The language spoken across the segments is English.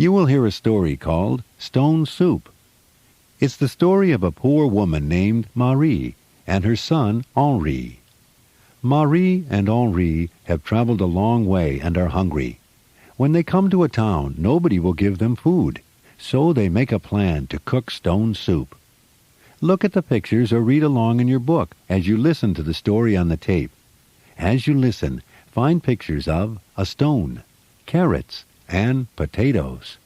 You will hear a story called Stone Soup. It's the story of a poor woman named Marie and her son Henri. Marie and Henri have traveled a long way and are hungry. When they come to a town, nobody will give them food, so they make a plan to cook stone soup. Look at the pictures or read along in your book as you listen to the story on the tape. As you listen, find pictures of a stone, carrots, and potatoes.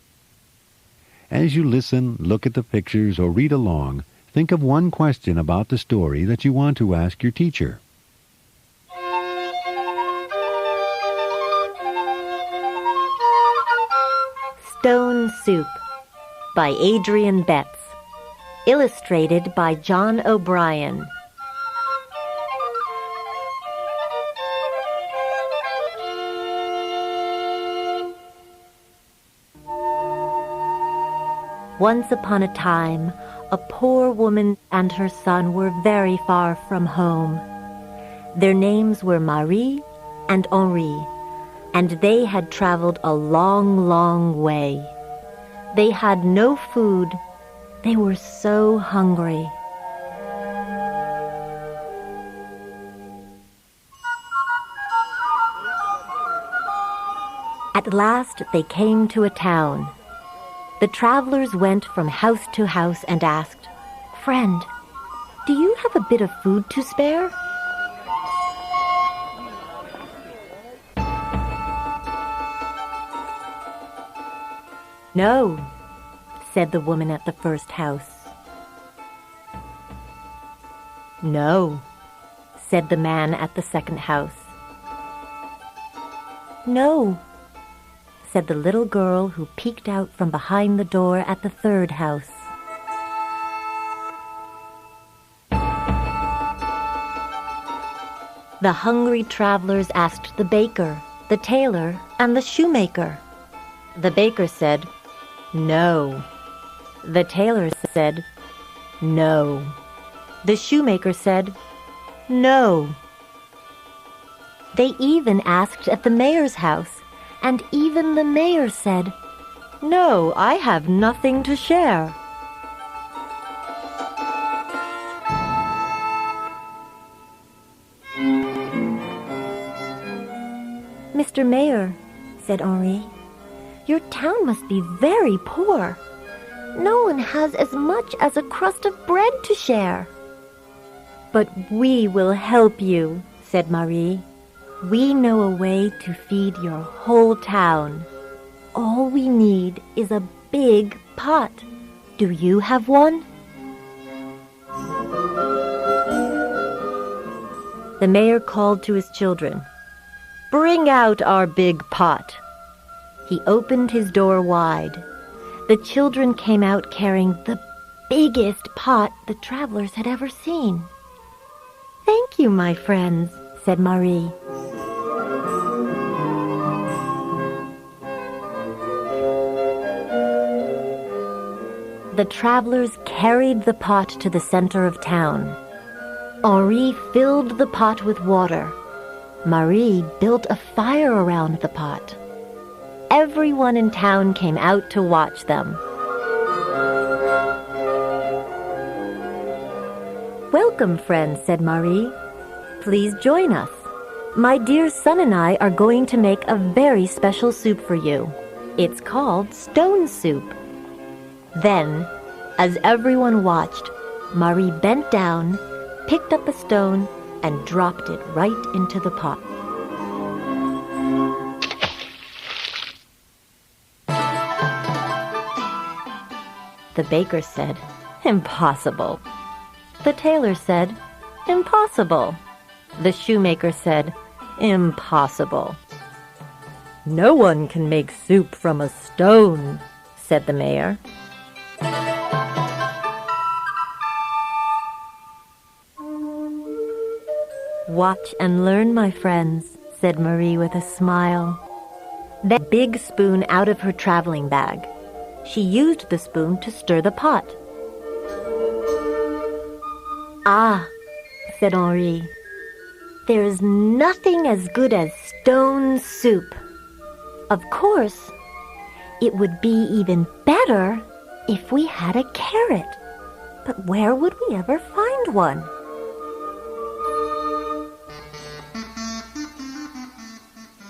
As you listen, look at the pictures, or read along, think of one question about the story that you want to ask your teacher. Stone Soup by Adrian Betts. Illustrated by John O'Brien. Once upon a time, a poor woman and her son were very far from home. Their names were Marie and Henri, and they had traveled a long, long way. They had no food. They were so hungry. At last they came to a town. The travelers went from house to house and asked, "Friend, do you have a bit of food to spare?" "No," said the woman at the first house. "No," said the man at the second house. "No," said the little girl who peeked out from behind the door at the third house. The hungry travelers asked the baker, the tailor, and the shoemaker. The baker said, "No." The tailor said, "No." The shoemaker said, "No." They even asked at the mayor's house, and even the mayor said, "No, I have nothing to share." "Mr. Mayor," said Henri, "your town must be very poor. No one has as much as a crust of bread to share." "But we will help you," said Marie. "We know a way to feed your whole town. All we need is a big pot. Do you have one?" The mayor called to his children, "Bring out our big pot." He opened his door wide. The children came out carrying the biggest pot the travelers had ever seen. "Thank you, my friends," said Marie. The travelers carried the pot to the center of town. Henri filled the pot with water. Marie built a fire around the pot. Everyone in town came out to watch them. "Welcome, friends," said Marie. "Please join us. My dear son and I are going to make a very special soup for you. It's called Stone Soup." Then, as everyone watched, Marie bent down, picked up a stone, and dropped it right into the pot. The baker said, "Impossible." The tailor said, "Impossible." The shoemaker said, "Impossible." "No one can make soup from a stone," said the mayor. "Watch and learn, my friends," said Marie with a smile. Then a big spoon out of her traveling bag. She used the spoon to stir the pot. "Ah," said Henri, "there is nothing as good as stone soup. Of course, It would be even better if we had a carrot. But where would we ever find one?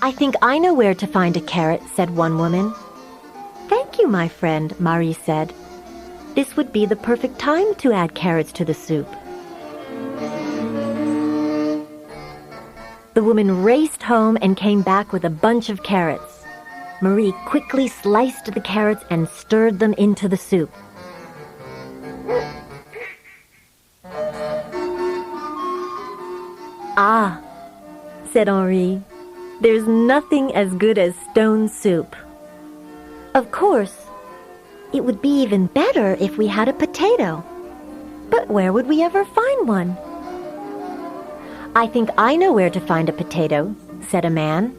I think I know where to find a carrot, said one woman. Thank you, my friend, Marie said. This would be the perfect time to add carrots to the soup. The woman raced home and came back with a bunch of carrots. Marie quickly sliced the carrots and stirred them into the soup. Ah, said Henri, there's nothing as good as stone soup. Of course, it would be even better if we had a potato. But where would we ever find one? I think I know where to find a potato, said a man.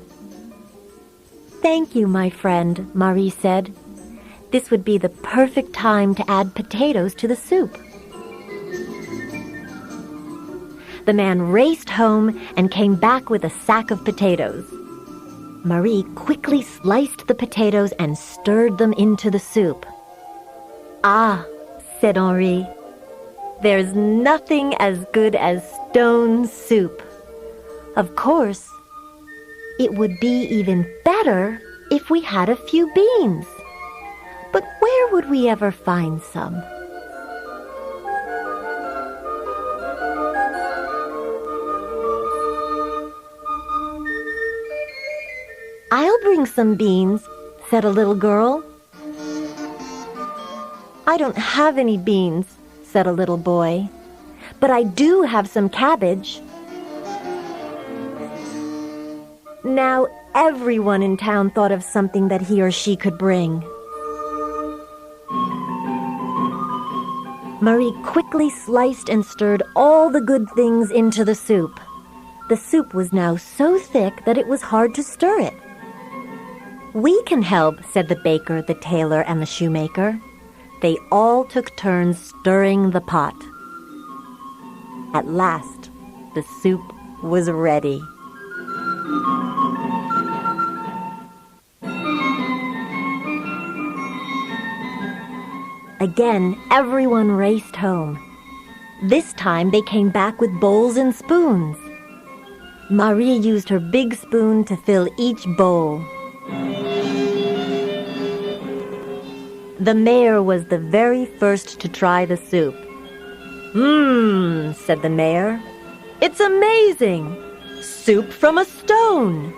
Thank you, my friend, Marie said. This would be the perfect time to add potatoes to the soup. The man raced home and came back with a sack of potatoes. Marie quickly sliced the potatoes and stirred them into the soup. Ah, said Henri, there's nothing as good as stone soup. Of course, it would be even better if we had a few beans. But where would we ever find some? I'll bring some beans, said a little girl. I don't have any beans, said a little boy, but I do have some cabbage. Now everyone in town thought of something that he or she could bring. Marie quickly sliced and stirred all the good things into the soup. The soup was now so thick that it was hard to stir it. We can help, said the baker, the tailor, and the shoemaker. They all took turns stirring the pot. At last, the soup was ready. Again, everyone raced home. This time they came back with bowls and spoons. Marie used her big spoon to fill each bowl. The mayor was the very first to try the soup. Said the mayor. It's amazing! Soup from a stone!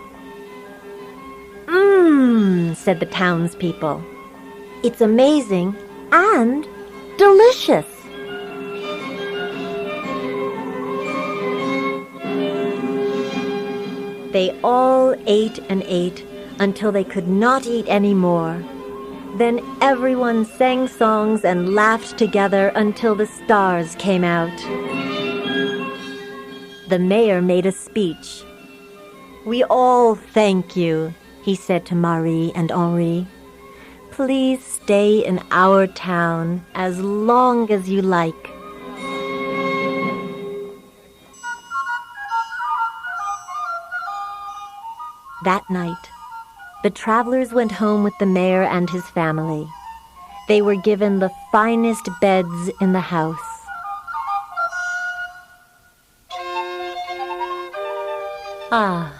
Said the townspeople. It's amazing and delicious! They all ate and ate until they could not eat any more. Then everyone sang songs and laughed together until the stars came out. The mayor made a speech. We all thank you, he said to Marie and Henri. Please stay in our town as long as you like. That night, the travelers went home with the mayor and his family. They were given the finest beds in the house. Ah,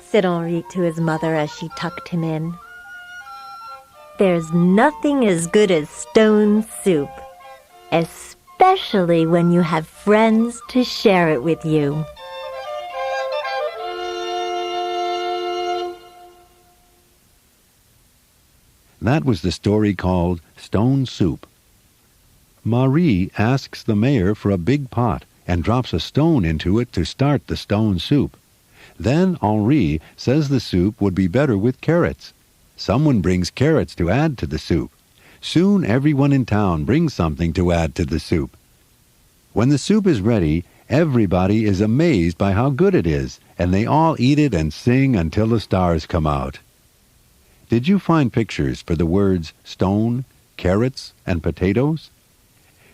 said Henri to his mother as she tucked him in. There's nothing as good as stone soup, especially when you have friends to share it with you. That was the story called Stone Soup. Marie asks the mayor for a big pot and drops a stone into it to start the stone soup. Then Henri says the soup would be better with carrots. Someone brings carrots to add to the soup. Soon everyone in town brings something to add to the soup. When the soup is ready, everybody is amazed by how good it is, and they all eat it and sing until the stars come out. Did you find pictures for the words stone, carrots, and potatoes?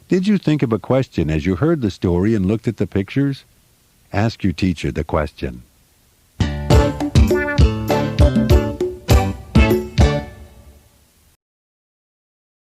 Did you think of a question as you heard the story and looked at the pictures? Ask your teacher the question.